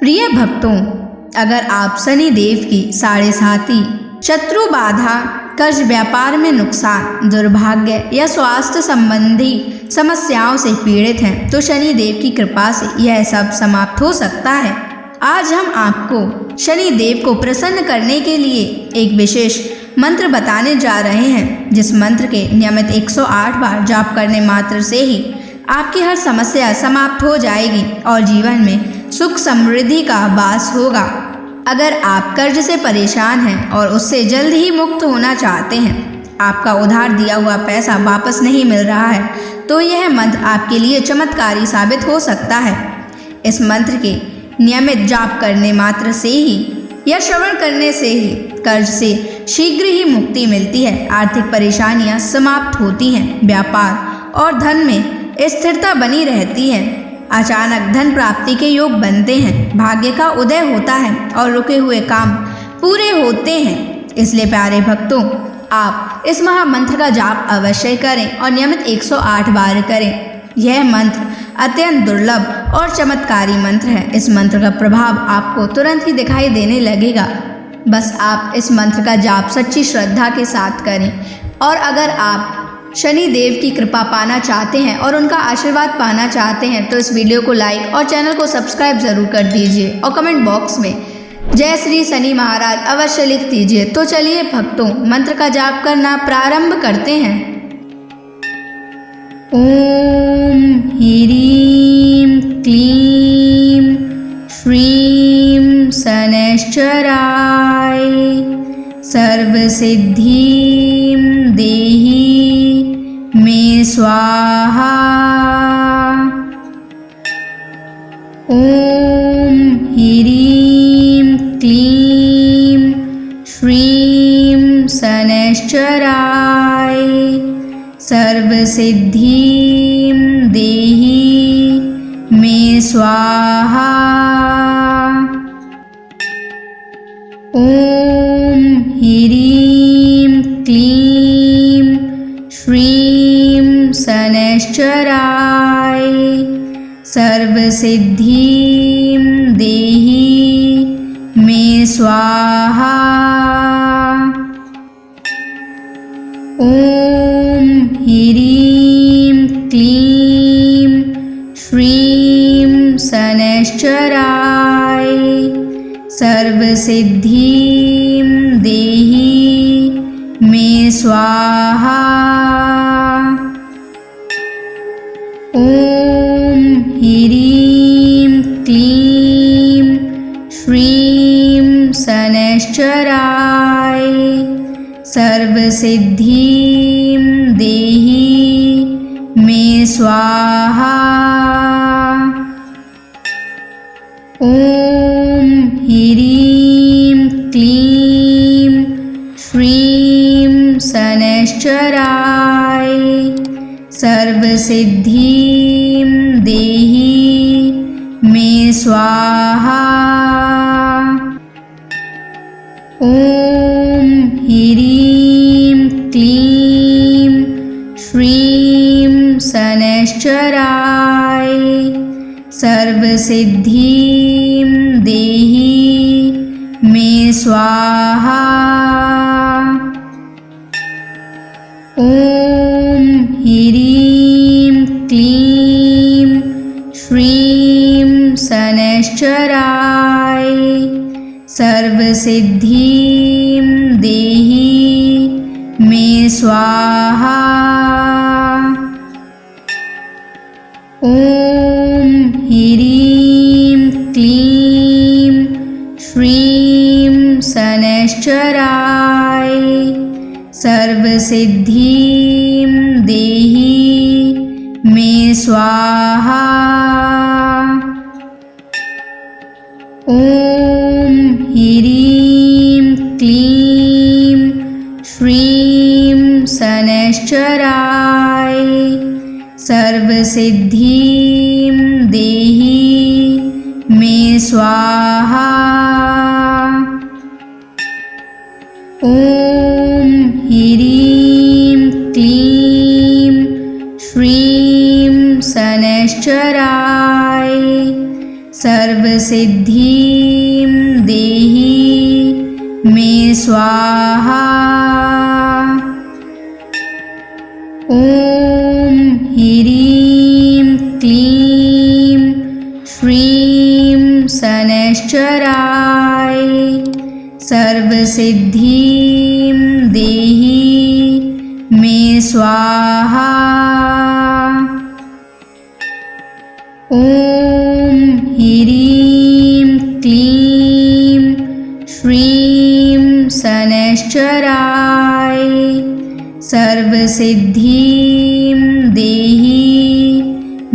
प्रिय भक्तों, अगर आप शनि देव की साढ़े साती, शत्रु बाधा, कर्ज, व्यापार में नुकसान, दुर्भाग्य या स्वास्थ्य संबंधी समस्याओं से पीड़ित हैं तो शनि देव की कृपा से यह सब समाप्त हो सकता है। आज हम आपको शनि देव को प्रसन्न करने के लिए एक विशेष मंत्र बताने जा रहे हैं, जिस मंत्र के नियमित 108 बार जाप करने मात्र से ही आपकी हर समस्या समाप्त हो जाएगी और जीवन में सुख समृद्धि का वास होगा। अगर आप कर्ज से परेशान हैं और उससे जल्द ही मुक्त होना चाहते हैं, आपका उधार दिया हुआ पैसा वापस नहीं मिल रहा है, तो यह मंत्र आपके लिए चमत्कारी साबित हो सकता है। इस मंत्र के नियमित जाप करने मात्र से ही या श्रवण करने से ही कर्ज से शीघ्र ही मुक्ति मिलती है, आर्थिक परेशानियां समाप्त होती हैं, व्यापार और धन में स्थिरता बनी रहती है, अचानक धन प्राप्ति के योग बनते हैं, भाग्य का उदय होता है और रुके हुए काम पूरे होते हैं। इसलिए प्यारे भक्तों, आप इस महामंत्र का जाप अवश्य करें और नियमित 108 बार करें। यह मंत्र अत्यंत दुर्लभ और चमत्कारी मंत्र है। इस मंत्र का प्रभाव आपको तुरंत ही दिखाई देने लगेगा। बस आप इस मंत्र का जाप सच्ची श्रद्धा के साथ करें। और अगर आप शनि देव की कृपा पाना चाहते हैं और उनका आशीर्वाद पाना चाहते हैं तो इस वीडियो को लाइक और चैनल को सब्सक्राइब जरूर कर दीजिए और कमेंट बॉक्स में जय श्री शनि महाराज अवश्य लिख दीजिए। तो चलिए भक्तों, मंत्र का जाप करना प्रारंभ करते हैं। ओम ह्रीं क्लीं श्रीं शनैश्चराय सर्वसिद्धिं देहि मे स्वाहा। ओम ह्रीं क्लीं श्रीं शनैश्चराय सर्वसिद्धिं देहि मे स्वाहा। ओम ह्रीं क्लीं श्रीं शनैश्चराय सर्वसिद्धिं देहि मे स्वाहा। ओम ह्रीं क्लीं श्रीं शनैश्चराय सर्वसिद्धिं देहि मे स्वाहा। ओम ह्रीं क्लीं श्रीं शनैश्चराय सर्वसिद्धिं देहि मे स्वाहा। ओम ह्रीं क्लीं श्रीं शनैश्चराय सर्वसिद्धिं देहि मे स्वाहा। ओम ह्रीं क्लीं श्रीं शनैश्चराय सर्वसिद्धिं देहि मे स्वाहा। ओम ह्रीं क्लीं श्रीं शनैश्चराय सर्वसिद्धिं देहि मे स्वाहा। ओम ह्रीं क्लीं श्रीं शनैश्चराय सर्वसिद्धिं देहि मे स्वाहा। ओम ह्रीं क्लीं श्रीं शनैश्चराय सर्वसिद्धिं देहि मे स्वाहा। ओम ह्रीं क्लीं श्रीं शनैश्चराय सर्वसिद्धिं देहि मे स्वाहा। ॐ ह्रीं क्लीं श्रीं शनैश्चराय सर्वसिद्धिं देहि मे स्वाहा। ॐ ह्रीं क्लीं श्रीं शनैश्चराय सर्वसिद्धिं देहि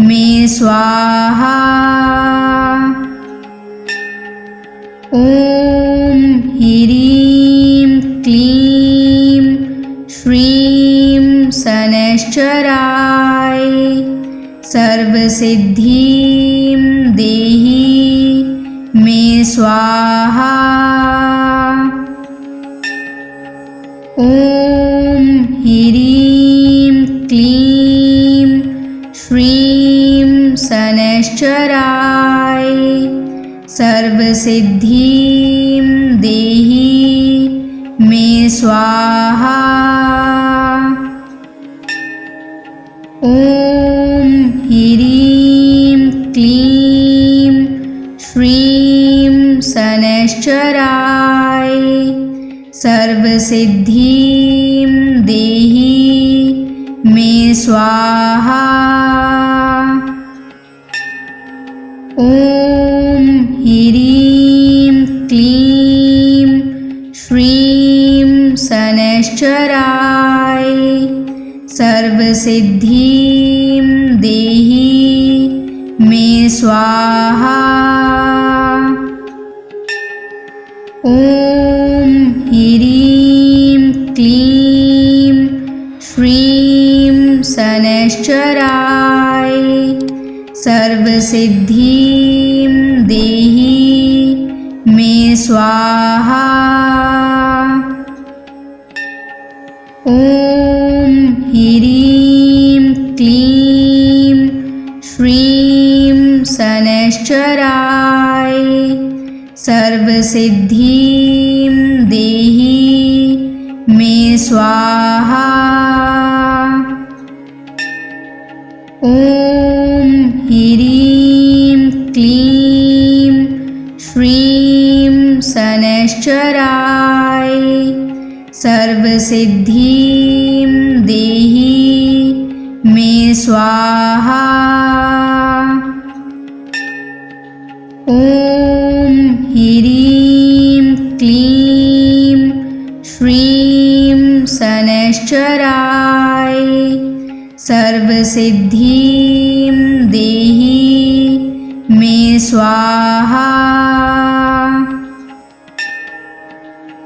मे स्वाहा। ॐ ह्रीं क्लीं श्रीं शनैश्चराय सर्वसिद्धिं देहि मे स्वाहा। ॐ ह्रीं क्लीं श्रीं शनैश्चराय सर्वसिद्धिं देहि मे स्वाहा। ॐ ह्रीं क्लीं श्रीं शनैश्चराय सर्वसिद्धिं देहि मे स्वाहा। ॐ ह्रीं क्लीं श्रीं शनैश्चराय सर्वसिद्धिं देहि मे स्वाहा। ॐ ह्रीं क्लीं श्रीं शनैश्चराय सर्वसिद्धिं देहि मे स्वाहा। ॐ ह्रीं क्लीं श्रीं शनैश्चराय सर्वसिद्धिं देहि मे स्वाहा। ॐ ह्रीं क्लीं श्रीं शनैश्चराय सर्वसिद्धिं देहि मे स्वाहा। ॐ ह्रीं क्लीं श्रीं शनैश्चराय सर्वसिद्धिं देहि मे स्वाहा।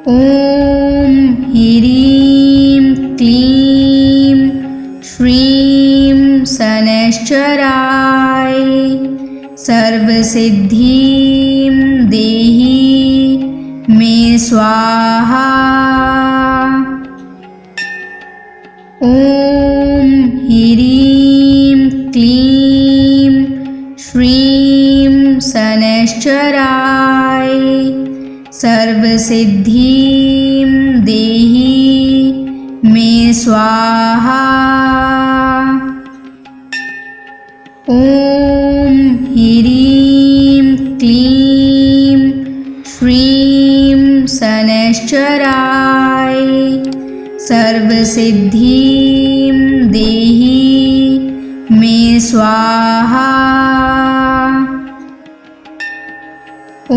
ॐ ह्रीं क्लीं श्रीं शनैश्चराय सर्वसिद्धिं देहि मे स्वाहा। ॐ ह्रीं क्लीं श्रीं शनैश्चराय सर्वसिद्धिं देहि मे स्वाहा। ॐ ह्रीं क्लीं श्रीं शनैश्चराय सर्वसिद्धिं देहि मे स्वाहा। ॐ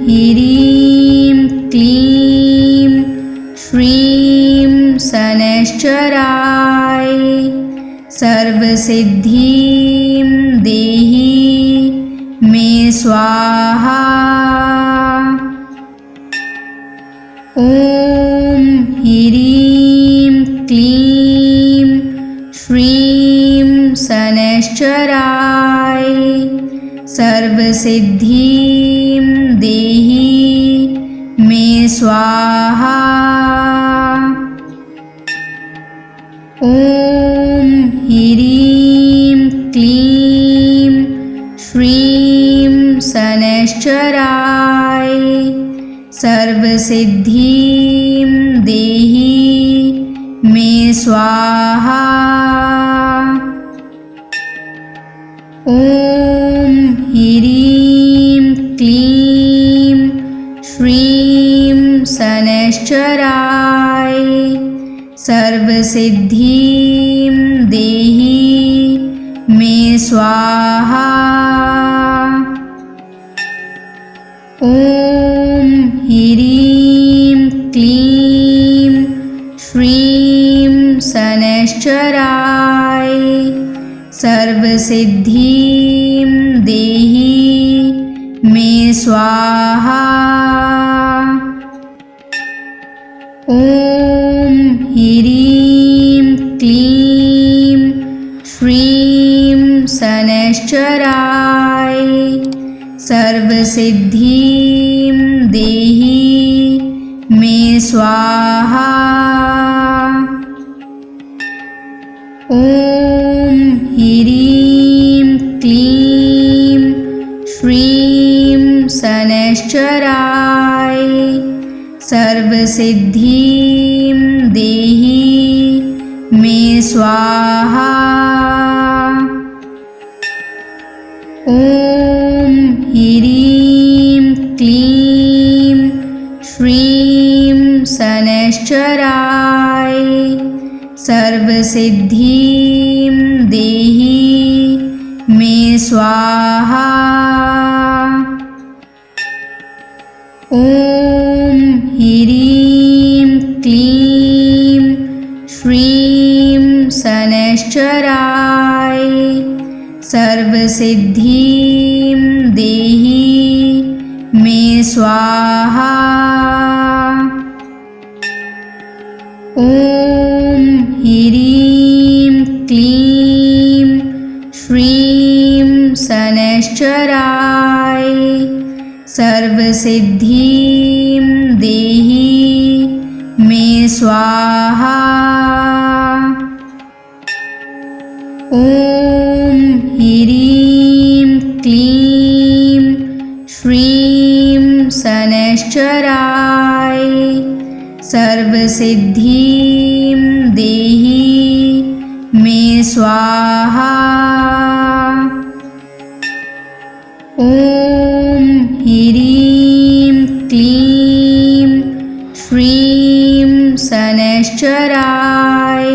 ह्रीं क्लीं श्रीं शनैश्चराय सर्वसिद्धिं देहि मे स्वाहा। ॐ ह्रीं क्लीं श्रीं शनैश्चराय सर्वसिद्धिं देहि मे स्वाहा। ॐ ह्रीं क्लीं श्रीं शनैश्चराय सर्वसिद्धिं देहि मे स्वाहा। ॐ ह्रीं क्लीं श्रीं शनैश्चराय सर्वसिद्धिं देहि मे स्वाहा। ॐ ह्रीं क्लीं श्रीं शनैश्चराय सर्वसिद्धिं देहि मे स्वाहा। ॐ ह्रीं क्लीं श्रीं शनैश्चराय सर्वसिद्धिं देहि मे स्वाहा। ॐ ह्रीं क्लीं श्रीं शनैश्चराय सर्वसिद्धिं देहि मे स्वाहा। ॐ ह्रीं क्लीं श्रीं शनैश्चराय सर्वसिद्धिं देहि मे स्वाहा। ॐ ह्रीं क्लीं श्रीं शनैश्चराय सर्वसिद्धिं देहि मे स्वाहा। ॐ ह्रीं क्लीं श्रीं शनैश्चराय सर्वसिद्धिं देहि मे स्वाहा। ॐ ह्रीं क्लीं श्रीं शनैश्चराय सर्वसिद्धिं देहि मे स्वाहा। ॐ ह्रीं क्लीं श्रीं शनैश्चराय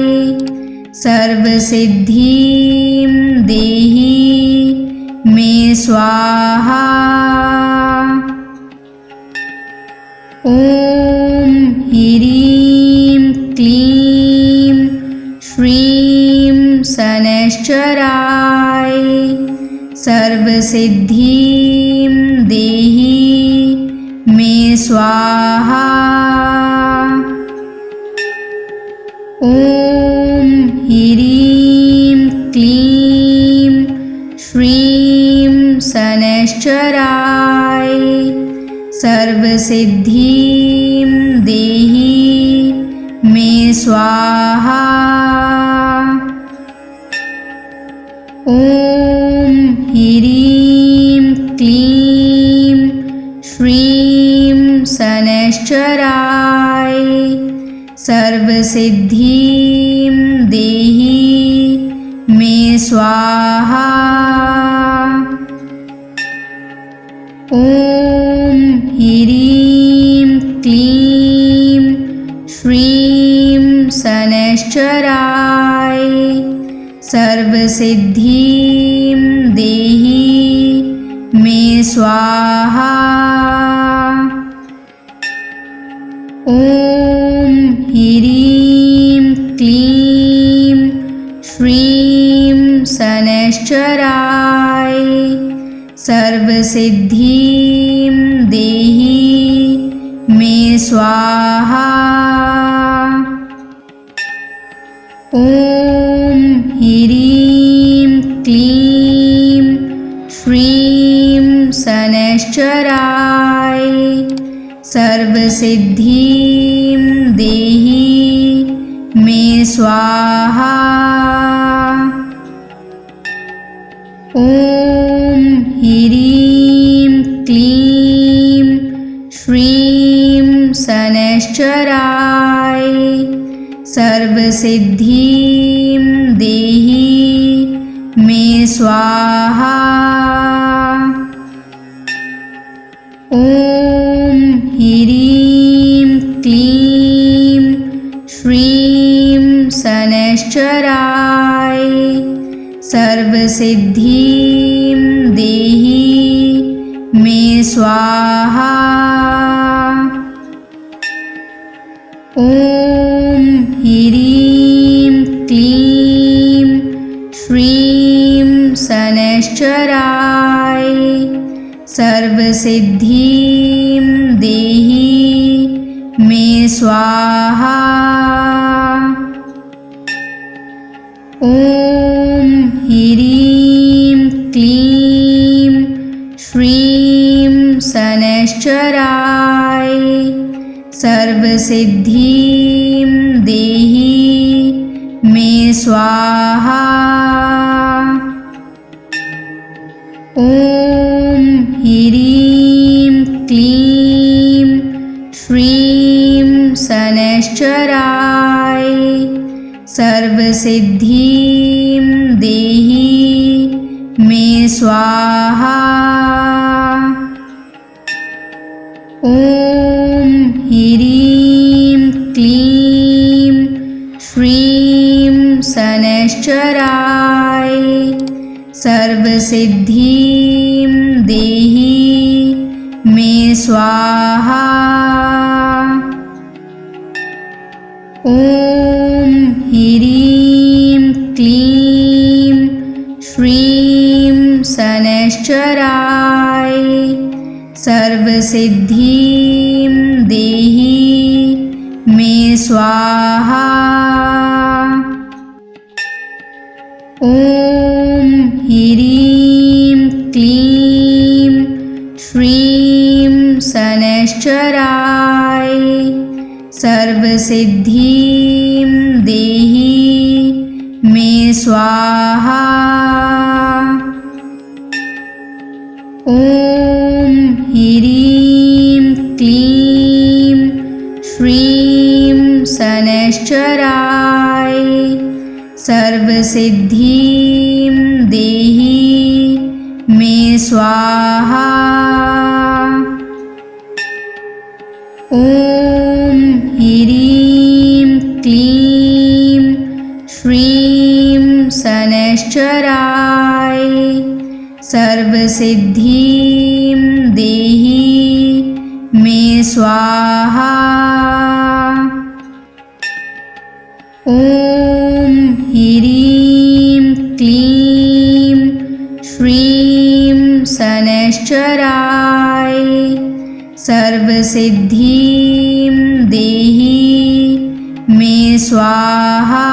सर्वसिद्धिं देहि मे स्वाहा। ॐ ह्रीं क्लीं श्रीं शनैश्चराय सर्वसिद्धिं देहि मे स्वाहा। ॐ ह्रीं क्लीं श्रीं शनैश्चराय सर्वसिद्धिं देहि मे स्वाहा। ॐ ह्रीं क्लीं श्रीं शनैश्चराय सर्वसिद्धिं देहि मे स्वाहा। ॐ ह्रीं क्लीं श्रीं शनैश्चराय सर्वसिद्धिं देहि मे स्वाहा। ॐ ह्रीं क्लीं श्रीं शनैश्चराय सर्वसिद्धिं देहि मे स्वाहा। ॐ ह्रीं क्लीं श्रीं शनैश्चराय सर्वसिद्धिं देहि मे स्वाहा। ॐ ह्रीं क्लीं श्रीं शनैश्चराय सर्वसिद्धिं देहि मे स्वाहा। ॐ ह्रीं क्लीं श्रीं शनैश्चराय सर्वसिद्धिं देहि मे स्वाहा। ॐ ह्रीं क्लीं श्रीं शनैश्चराय सर्वसिद्धिं देहि मे स्वाहा। ॐ ह्रीं क्लीं श्रीं शनैश्चराय सर्वसिद्धिं देहि मे स्वाहा। ॐ ह्रीं क्लीं श्रीं शनैश्चराय सर्वसिद्धिं देहि मे स्वाहा। ॐ ह्रीं क्लीं श्रीं शनैश्चराय सर्वसिद्धिं देहि मे स्वाहा। ॐ ह्रीं क्लीं श्रीं शनैश्चराय सर्वसिद्धिं देहि मे स्वाहा। ॐ ह्रीं क्लीं श्रीं शनैश्चराय सर्वसिद्धिं देहि मे स्वाहा। ॐ ह्रीं क्लीं श्रीं शनैश्चराय सर्वसिद्धिं देहि मे स्वाहा। ॐ ह्रीं क्लीं श्रीं शनैश्चराय सर्वसिद्धिं देहि मे स्वाहा। ॐ ह्रीं क्लीं श्रीं शनैश्चराय सर्वसिद्धिं देहि मे स्वाहा।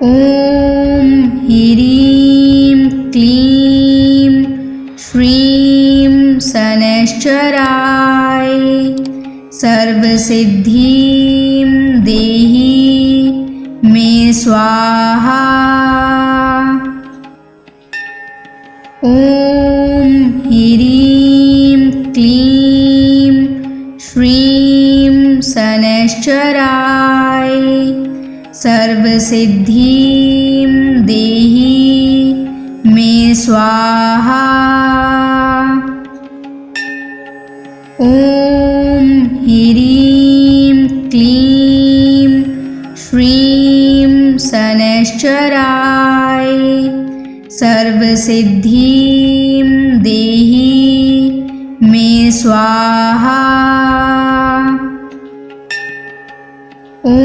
ॐ ह्रीं क्लीं श्रीं शनैश्चराय सर्वसिद्धिं देहि मे स्वाहा। ॐ ह्रीं क्लीं श्रीं शनैश्चराय सर्वसिद्धिं देहि मे स्वाहा। ॐ ह्रीं क्लीं श्रीं शनैश्चराय सर्वसिद्धिं देहि मे स्वाहा। ॐ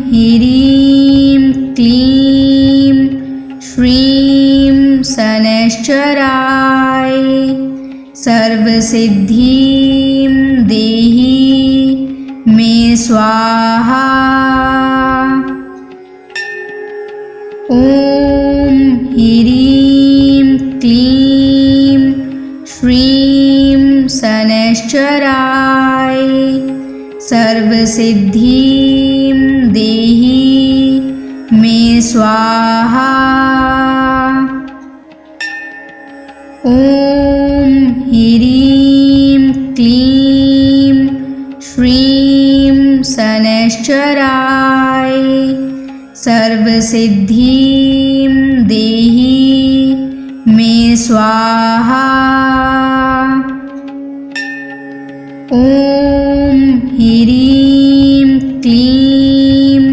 ह्रीं क्लीं श्रीं शनैश्चराय सर्वसिद्धिं देहि मे स्वाहा। ॐ ह्रीं क्लीं श्रीं शनैश्चराय सर्वसिद्धिं देहि मे स्वाहा। ॐ ॐ ह्रीं क्लीं श्रीं शनैश्चराय सर्वसिद्धिं देहि मे स्वाहा। ॐ ह्रीं क्लीं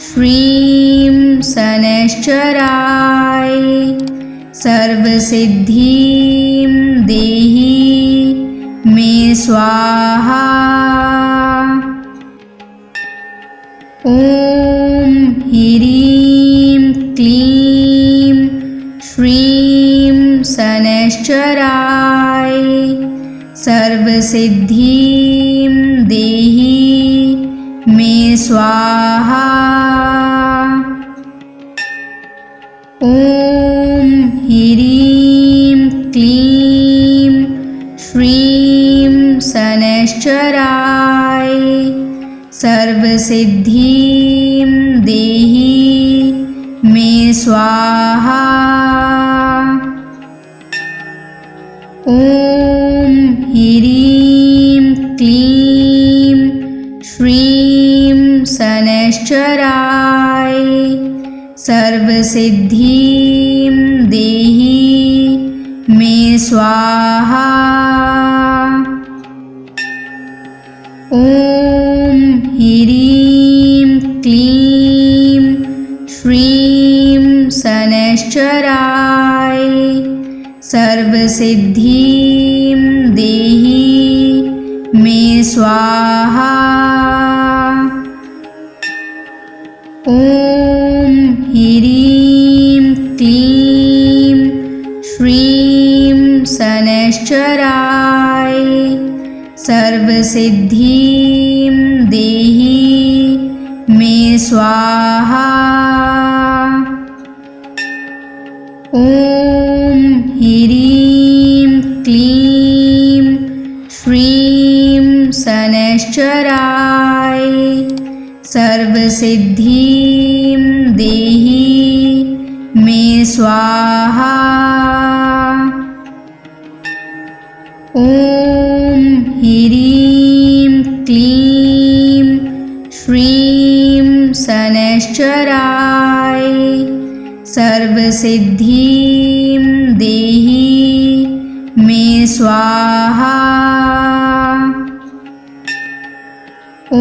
श्रीं शनैश्चराय सर्वसिद्धिं देहि मे स्वाहा। ॐ ह्रीं क्लीं श्रीं शनैश्चराय सर्वसिद्धिं देहि मे स्वाहा। ॐ ह्रीं क्लीं श्रीं शनैश्चराय सर्वसिद्धिं देहि मे स्वाहा। ॐ ह्रीं क्लीं श्रीं शनैश्चराय सर्वसिद्धिं देहि मे स्वाहा। ॐ ह्रीं क्लीं श्रीं शनैश्चराय सर्वसिद्धिं देहि मे स्वाहा। ॐ ह्रीं क्लीं श्रीं शनैश्चराय सर्वसिद्धिं देहि मे स्वाहा। ॐ ह्रीं क्लीं श्रीं शनैश्चराय सर्वसिद्धिं देहि मे स्वाहा। ॐ ह्रीं क्लीं श्रीं शनैश्चराय सर्वसिद्धिं देहि मे स्वाहा। ॐ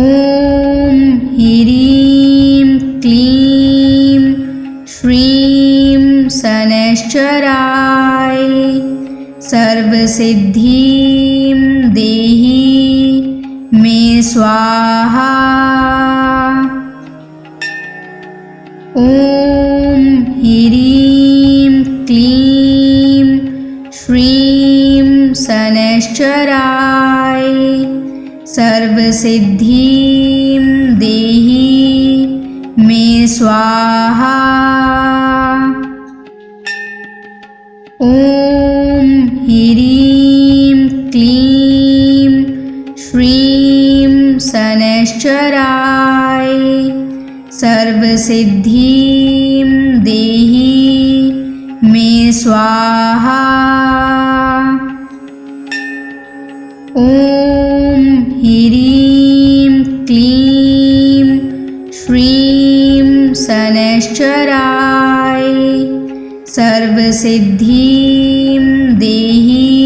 ह्रीं क्लीं श्रीं शनैश्चराय सर्वसिद्धिं देहि मे स्वाहा। ॐ ह्रीं क्लीं श्रीं शनैश्चराय सर्वसिद्धिं देहि मे स्वाहा। ॐ ह्रीं क्लीं श्रीं शनैश्चराय सर्वसिद्धिं देहि मे स्वाहा। ॐ ह्रीं क्लीं श्रीं शनैश्चराय सर्वसिद्धिं देहि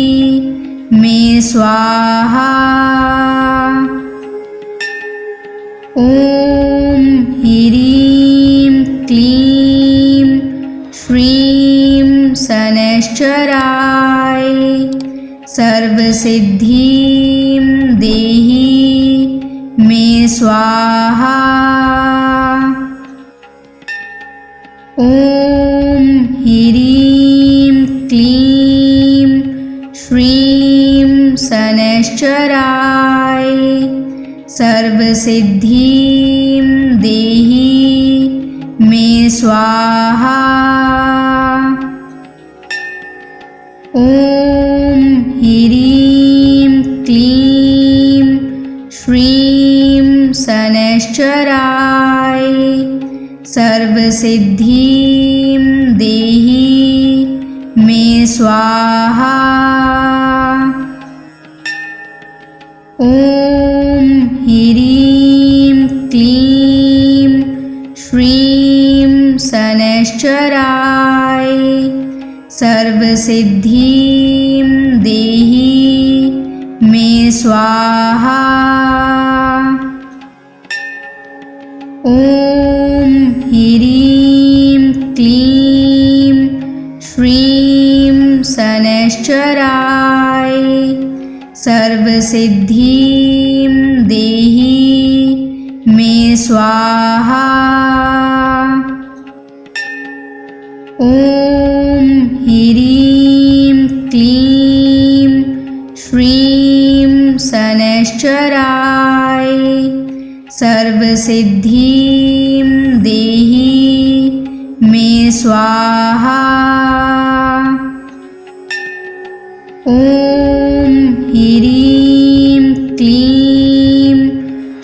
मे स्वाहा। ॐ ह्रीं क्लीं श्रीं शनैश्चराय सर्वसिद्धिं देहि मे स्वाहा। ॐ ह्रीं क्लीं श्रीं शनैश्चराय सर्वसिद्धिं देहि मे स्वाहा। ॐ ह्रीं क्लीं श्रीं शनैश्चराय सर्वसिद्धिं देहि मे स्वाहा। ॐ ह्रीं क्लीं श्रीं शनैश्चराय सर्वसिद्धिं देहि मे स्वाहा। ॐ ह्रीं क्लीं श्रीं शनैश्चराय सर्वसिद्धिं देहि मे स्वाहा। ॐ ह्रीं क्लीं श्रीं शनैश्चराय सर्वसिद्धिं देहि मे स्वाहा। ॐ ह्रीं क्लीं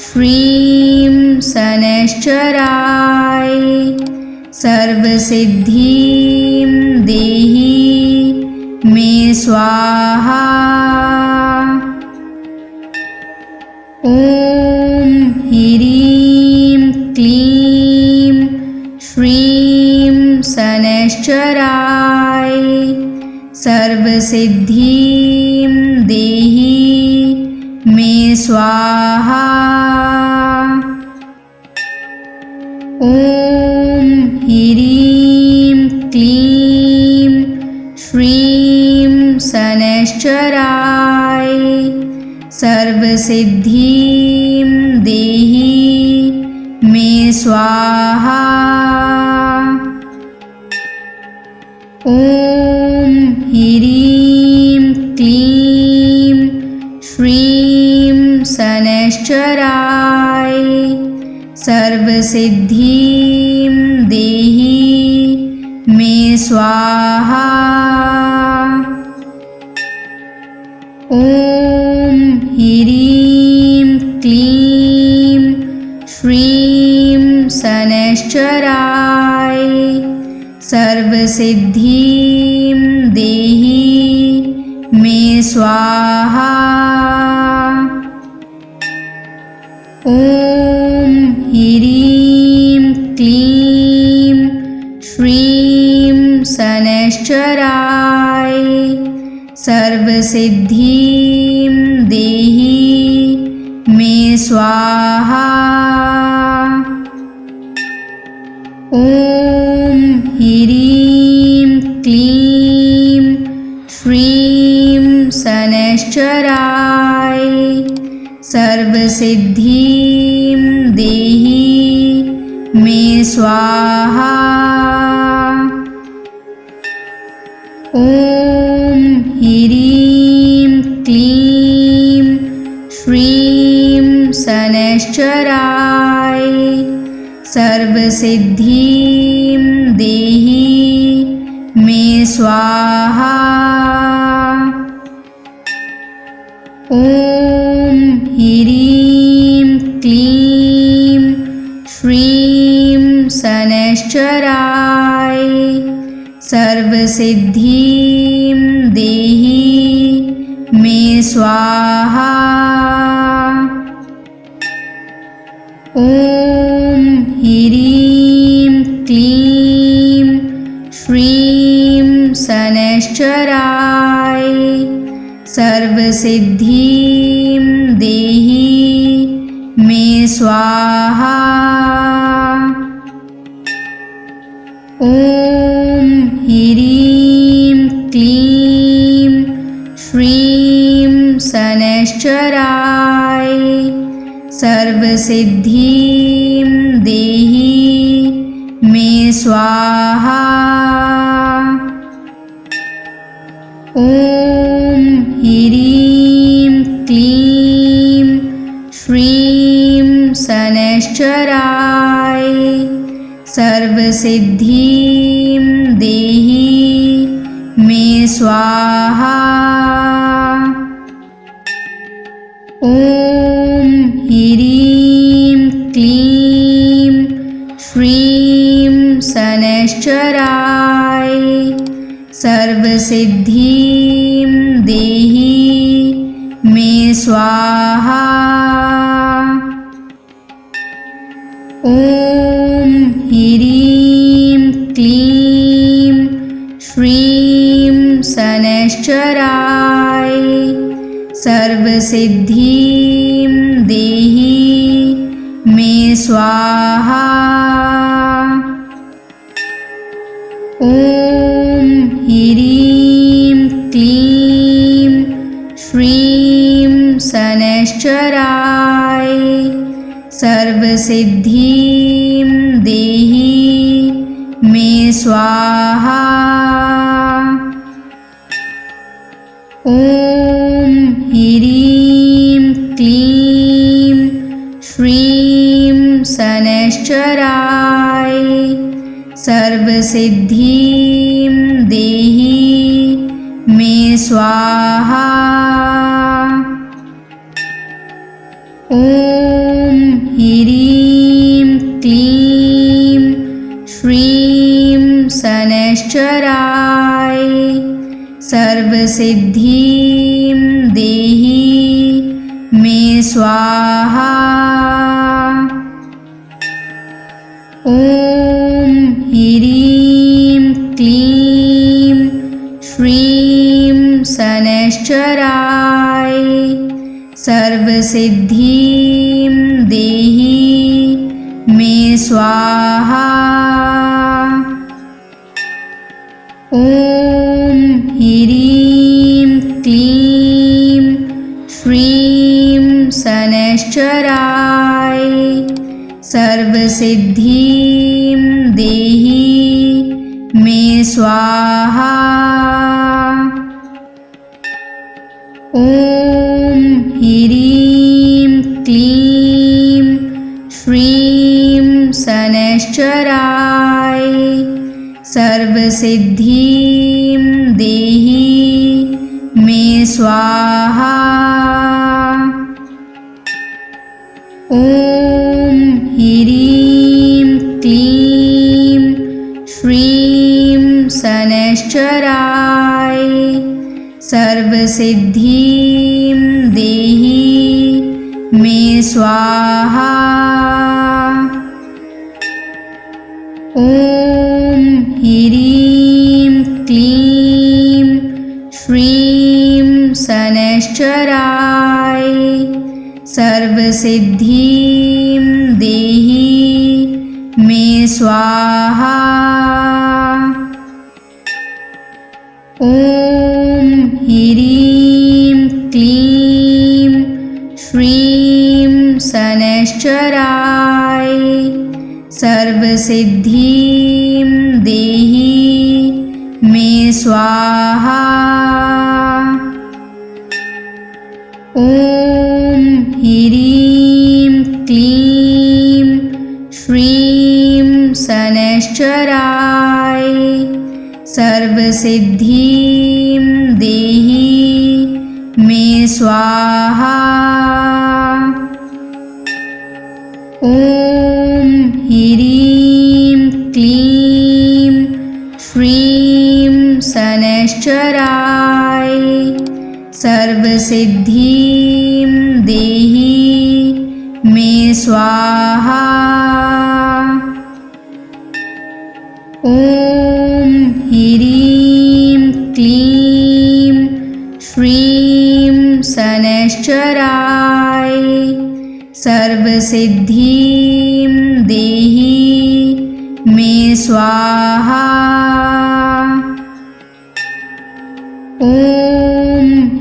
श्रीं शनैश्चराय सर्वसिद्धिं देहि मे स्वाहा। ॐ ह्रीं क्लीं श्रीं शनैश्चराय सर्वसिद्धिं देहि मे स्वाहा। ॐ ह्रीं क्लीं श्रीं शनैश्चराय सर्वसिद्धिं देहि मे स्वाहा। ॐ ह्रीं क्लीं श्रीं शनैश्चराय सर्वसिद्धिं देहि मे स्वाहा। ॐ ह्रीं क्लीं श्रीं शनैश्चराय सर्वसिद्धिं देहि मे स्वाहा। ॐ ह्रीं क्लीं श्रीं शनैश्चराय सर्वसिद्धिं देहि मे स्वाहा। ॐ ह्रीं क्लीं श्रीं शनैश्चराय सर्वसिद्धिं देहि मे स्वाहा। ॐ ह्रीं क्लीं श्रीं शनैश्चराय सर्वसिद्धिं देहि मे स्वाहा। ॐ ह्रीं क्लीं श्रीं शनैश्चराय सर्वसिद्धिं देहि मे स्वाहा। ॐ ह्रीं क्लीं श्रीं शनैश्चराय सर्वसिद्धिं देहि मे स्वाहा। ॐ ह्रीं क्लीं श्रीं शनैश्चराय सर्वसिद्धिं देहि मे स्वाहा। ॐ ह्रीं क्लीं श्रीं शनैश्चराय सर्वसिद्धिं देहि मे स्वाहा। ॐ ह्रीं क्लीं श्रीं शनैश्चराय सर्वसिद्धिं देहि मे स्वाहा। ॐ ह्रीं क्लीं श्रीं शनैश्चराय सर्वसिद्धिं देहि मे स्वाहा। ॐ ह्रीं क्लीं श्रीं शनैश्चराय सर्वसिद्धिं देहि मे स्वाहा। ॐ ह्रीं क्लीं श्रीं शनैश्चराय सर्वसिद्धिं देहि मे स्वाहा। ॐ ह्रीं क्लीं श्रीं शनैश्चराय सर्वसिद्धिं देहि मे स्वाहा। ॐ ह्रीं क्लीं श्रीं शनैश्चराय सर्वसिद्धिं देहि मे स्वाहा। ॐ ह्रीं क्लीं श्रीं शनैश्चराय सर्वसिद्धिं देहि मे स्वाहा। ॐ ह्रीं क्लीं श्रीं शनैश्चराय सर्वसिद्धिं देहि मे स्वाहा। ॐ ह्रीं क्लीं श्रीं शनैश्चराय सर्वसिद्धिं देहि मे स्वाहा। ॐ ह्रीं क्लीं श्रीं शनैश्चराय सर्वसिद्धिं देहि मे स्वाहा। ॐ ह्रीं क्लीं श्रीं शनैश्चराय सर्वसिद्धिं देहि मे स्वाहा। ॐ ह्रीं क्लीं श्रीं शनैश्चराय सर्वसिद्धिं देहि मे स्वाहा। ॐ ह्रीं क्लीं श्रीं शनैश्चराय सर्वसिद्धिं देहि मे स्वाहा। ॐ ह्रीं क्लीं श्रीं शनैश्चराय सर्वसिद्धिं देहि मे स्वाहा। ॐ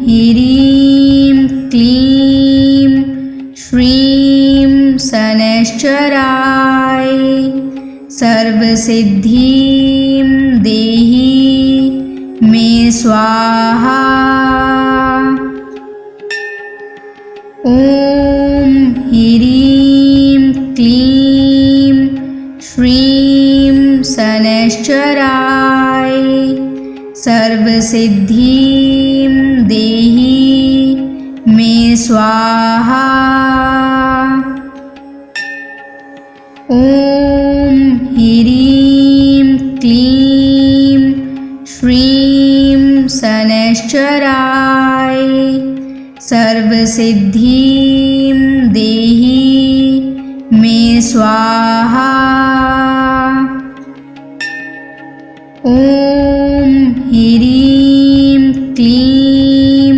ह्रीं क्लीं श्रीं शनैश्चराय सर्वसिद्धिं देहि मे स्वाहा। ॐ ह्रीं क्लीं श्रीं शनैश्चराय सर्वसिद्धिं देहि मे स्वाहा। ॐ ह्रीं क्लीं श्रीं शनैश्चराय सर्वसिद्धिं देहि मे स्वाहा। ॐ ह्रीं क्लीं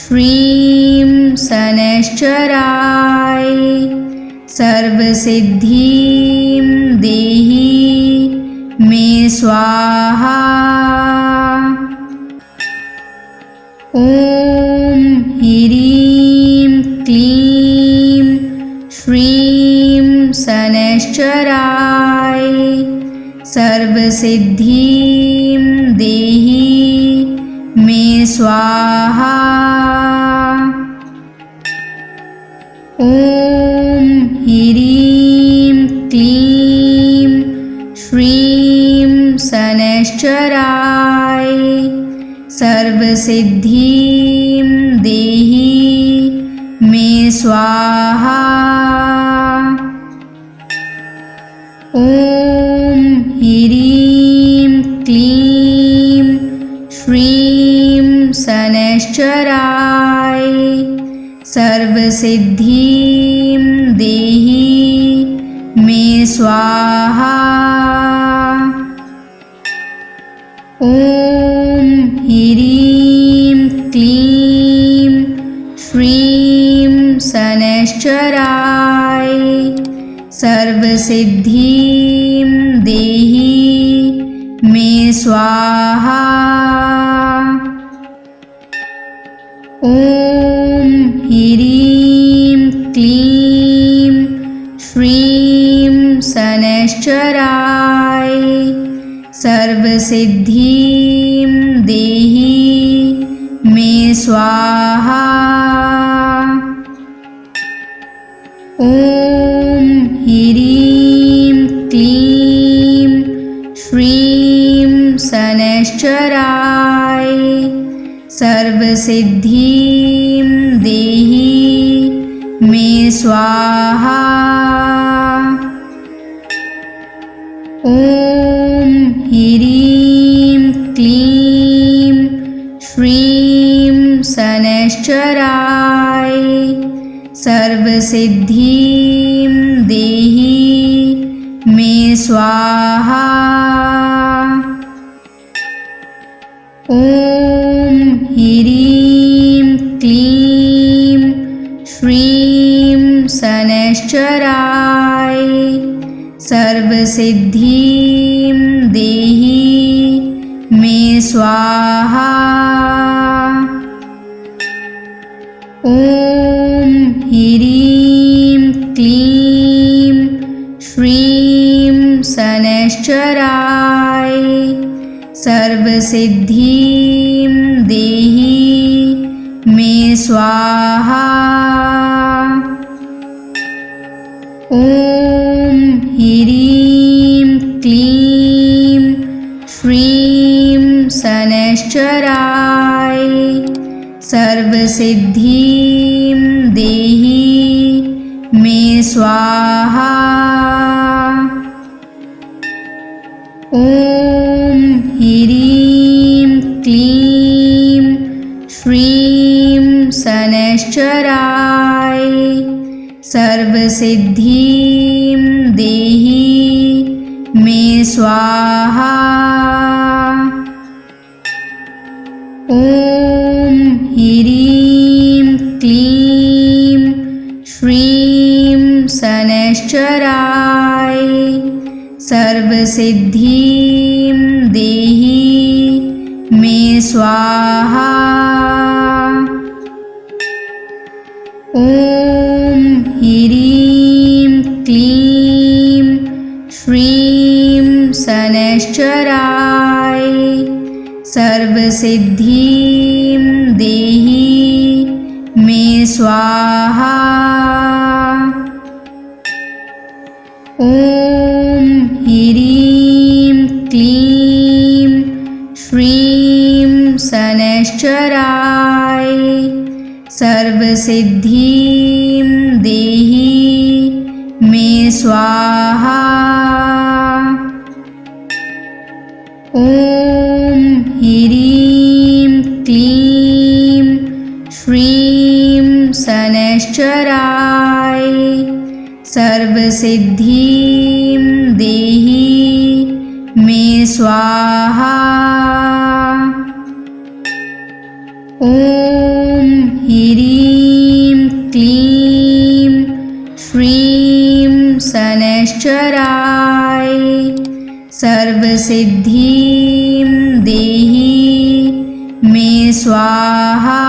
श्रीं शनैश्चराय सर्वसिद्धिं देहि मे स्वाहा। ॐ ह्रीं क्लीं श्रीं शनैश्चराय सर्वसिद्धिं देहि मे स्वाहा। ॐ ह्रीं क्लीं श्रीं शनैश्चराय सर्वसिद्धिं देहि मे स्वाहा। ॐ ह्रीं क्लीं श्रीं शनैश्चराय सर्वसिद्धिं देहि मे स्वाहा। ॐ ह्रीं क्लीं श्रीं शनैश्चराय सर्वसिद्धिं देहि मे स्वाहा। ॐ ह्रीं क्लीं श्रीं शनैश्चराय सर्वसिद्धिं देहि मे स्वाहा। ॐ ह्रीं क्लीं श्रीं शनैश्चराय सर्वसिद्धिं देहि मे स्वाहा। ॐ ह्रीं क्लीं श्रीं शनैश्चराय सर्वसिद्धिं देहि मे स्वाहा। ॐ ह्रीं क्लीं श्रीं शनैश्चराय सर्वसिद्धिं देहि मे स्वाहा। ॐ ह्रीं क्लीं श्रीं शनैश्चराय सर्वसिद्धिं देहि मे स्वाहा। ॐ ह्रीं क्लीं श्रीं शनैश्चराय सर्वसिद्धिं देहि मे स्वाहा। ॐ ह्रीं क्लीं श्रीं शनैश्चराय सर्वसिद्धिं देहि मे स्वाहा। ॐ ह्रीं क्लीं श्रीं शनैश्चराय सर्वसिद्धिं देहि मे स्वाहा। ॐ ह्रीं क्लीं श्रीं शनैश्चराय सर्वसिद्धिं देहि मे स्वाहा। ॐ ह्रीं क्लीं श्रीं शनैश्चराय सर्वसिद्धिं देहि मे स्वाहा। ॐ ह्रीं क्लीं श्रीं शनैश्चराय सर्वसिद्धिं देहि मे स्वाहा। ॐ ह्रीं क्लीं श्रीं शनैश्चराय सर्वसिद्धिं देहि मे स्वाहा।